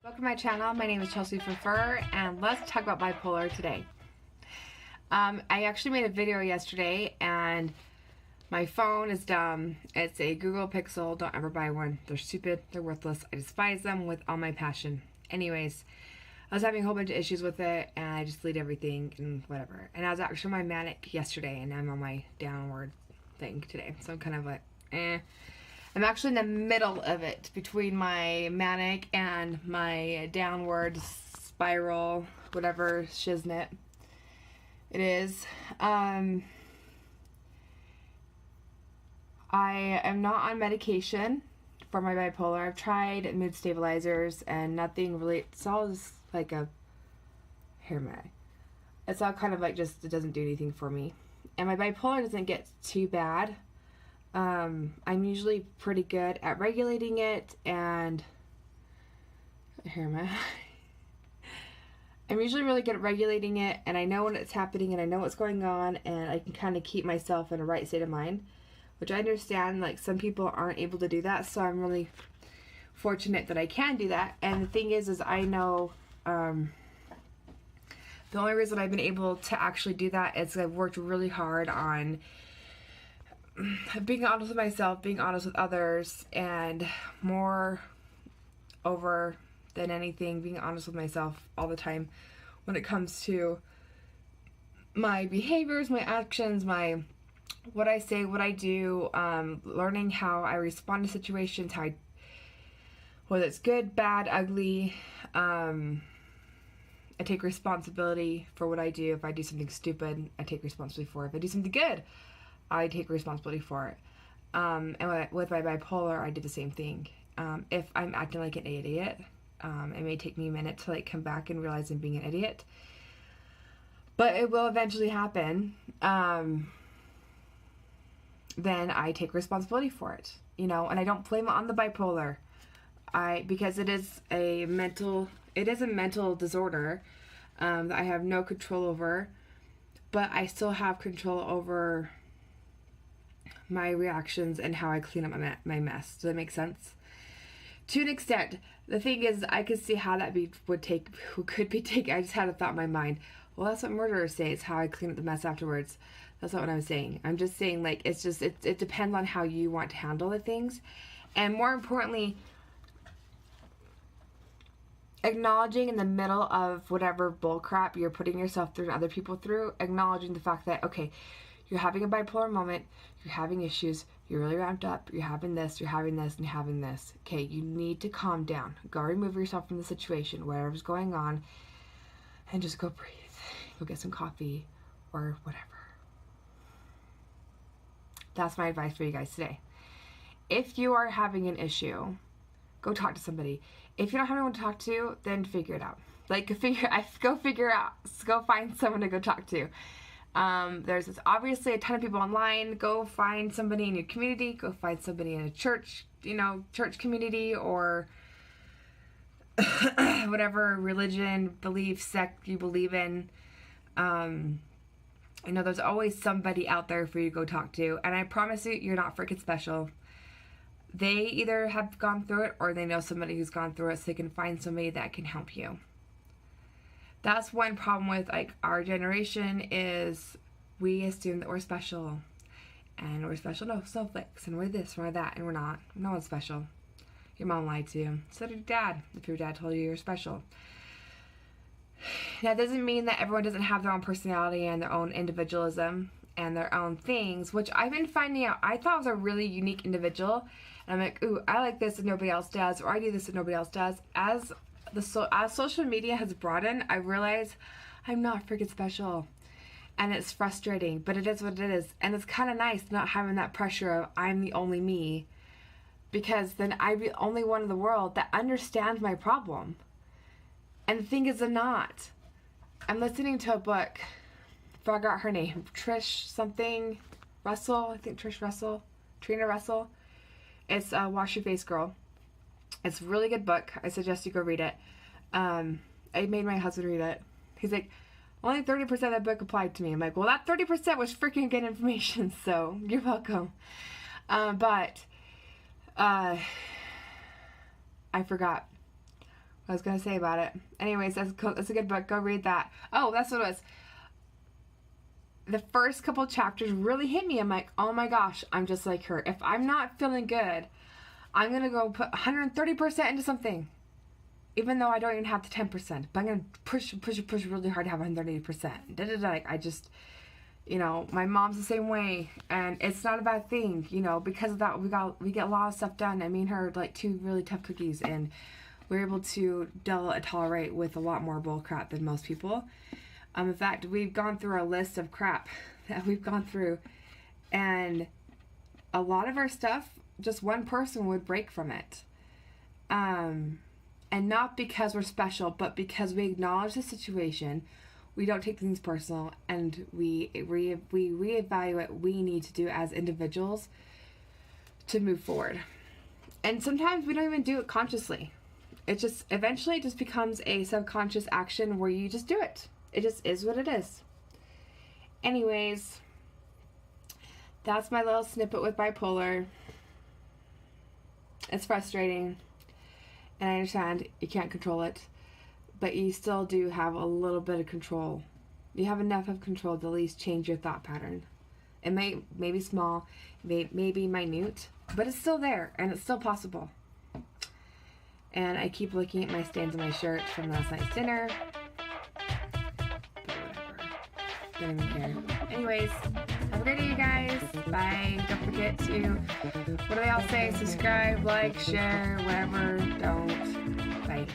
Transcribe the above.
Welcome to my channel. My name is Chelsea for Fur, and let's talk about bipolar today. I actually made a video yesterday, and my phone is dumb. It's a Google Pixel. Don't ever buy one. They're stupid. They're worthless. I despise them with all my passion. Anyways, I was having a whole bunch of issues with it, and I just deleted everything and whatever. And I was actually on my manic yesterday, and I'm on my downward thing today. So I'm kind of like, eh. I'm actually in the middle of it, between my manic and my downward spiral, whatever shiznit it is. I am not on medication for my bipolar. I've tried mood stabilizers and nothing really, it's all just like a hair mag. It's all kind of like just, it doesn't do anything for me. And my bipolar doesn't get too bad. I'm usually pretty good at regulating it, and I'm usually really good at regulating it, and I know when it's happening, and I know what's going on, and I can kind of keep myself in a right state of mind, which I understand, like, some people aren't able to do that, so I'm really fortunate that I can do that. And the thing is I know, the only reason I've been able to actually do that is I've worked really hard on being honest with myself, being honest with others, and more over than anything, being honest with myself all the time when it comes to my behaviors, my actions, what I say, what I do, learning how I respond to situations, whether it's good, bad, ugly. I take responsibility for what I do. If I do something stupid, I take responsibility for it. If I do something good, I take responsibility for it. And with my bipolar, I did the same thing. If I'm acting like an idiot, it may take me a minute to come back and realize I'm being an idiot, but it will eventually happen. Then I take responsibility for it, and I don't blame it on the bipolar. Because it is a mental disorder that I have no control over, but I still have control over my reactions and how I clean up my mess. Does that make sense? To an extent. The thing is, I could see how that could be taken. I just had a thought in my mind. Well, that's what murderers say. It's how I clean up the mess afterwards. That's not what I'm saying. I'm just saying, it depends on how you want to handle the things. And more importantly, acknowledging in the middle of whatever bullcrap you're putting yourself through and other people through, acknowledging the fact that, okay, you're having a bipolar moment, you're having issues, you're really ramped up, you're having this, you're having this, and you're having this. Okay, you need to calm down. Go remove yourself from the situation, whatever's going on, and just go breathe. Go get some coffee or whatever. That's my advice for you guys today. If you are having an issue, go talk to somebody. If you don't have anyone to talk to, then figure it out. Go find someone to go talk to. There's obviously a ton of people online. Go find somebody in your community. Go find somebody in a church, church community, or whatever religion, belief, sect you believe in. There's always somebody out there for you to go talk to. And I promise you, you're not freaking special. They either have gone through it or they know somebody who's gone through it, so they can find somebody that can help you. That's one problem with our generation is we assume that we're special, and we're special snowflakes, and we're this, we're that, and we're not. No one's special. Your mom lied to you. So did your dad, if your dad told you you're special. That doesn't mean that everyone doesn't have their own personality and their own individualism and their own things, which I've been finding out. I thought I was a really unique individual, and I'm like, ooh, I like this and nobody else does, or I do this and nobody else does. As social media has broadened, I realize I'm not freaking special, and it's frustrating, but it is what it is. And it's kind of nice not having that pressure of I'm the only me, because then I'm the only one in the world that understands my problem. And the thing is, I'm not. I'm listening to a book, forgot her name, Trish something Russell, I think Trish Russell, Trina Russell. It's Wash Your Face Girl. It's a really good book. I suggest you go read it. I made my husband read it. He's like, only 30% of that book applied to me. I'm like, well, that 30% was freaking good information, so you're welcome. But I forgot I was gonna say about it. Anyways, that's a good book. Go read that. Oh, that's what it was. The first couple chapters really hit me. I'm like, oh my gosh, I'm just like her. If I'm not feeling good, I'm gonna go put 130% into something, even though I don't even have the 10%. But I'm gonna push really hard to have 180%. Like, I just, you know, my mom's the same way, and it's not a bad thing, you know. Because of that, we get a lot of stuff done. I mean, her like 2 really tough cookies, and we're able to tolerate with a lot more bull crap than most people. In fact, we've gone through our list of crap that we've gone through, and a lot of our stuff, just one person would break from it. And not because we're special, but because we acknowledge the situation, we don't take things personal, and we reevaluate what we need to do as individuals to move forward. And sometimes we don't even do it consciously. It just eventually just becomes a subconscious action where you just do it. It just is what it is. Anyways, that's my little snippet with bipolar. It's frustrating, and I understand you can't control it, but you still do have a little bit of control. You have enough of control to at least change your thought pattern. It may be small, may be minute, but it's still there, and it's still possible. And I keep looking at my stains on my shirt from last night's dinner. But whatever. Don't even care. Anyways, have a great day, you guys. Bye. Don't forget to, what do they all say? Subscribe, like, share, whatever. Don't. Bye.